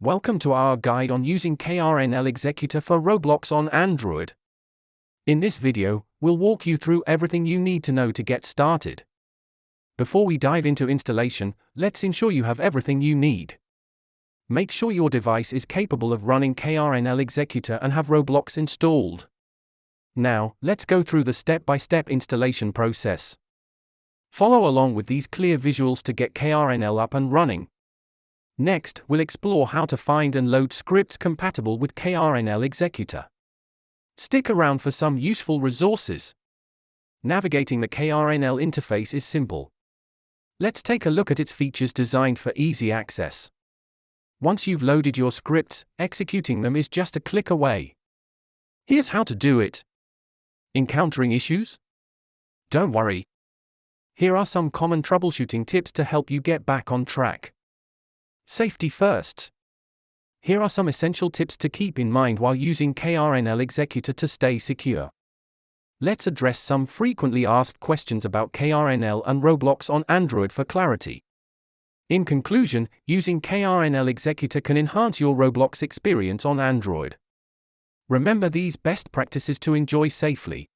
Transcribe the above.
Welcome to our guide on using KRNL Executor for Roblox on Android. In this video, we'll walk you through everything you need to know to get started. Before we dive into installation, let's ensure you have everything you need. Make sure your device is capable of running KRNL Executor and have Roblox installed. Now, let's go through the step-by-step installation process. Follow along with these clear visuals to get KRNL up and running. Next, we'll explore how to find and load scripts compatible with KRNL Executor. Stick around for some useful resources. Navigating the KRNL interface is simple. Let's take a look at its features designed for easy access. Once you've loaded your scripts, executing them is just a click away. Here's how to do it. Encountering issues? Don't worry. Here are some common troubleshooting tips to help you get back on track. Safety first. Here are some essential tips to keep in mind while using KRNL Executor to stay secure. Let's address some frequently asked questions about KRNL and Roblox on Android for clarity. In conclusion, using KRNL Executor can enhance your Roblox experience on Android. Remember these best practices to enjoy safely.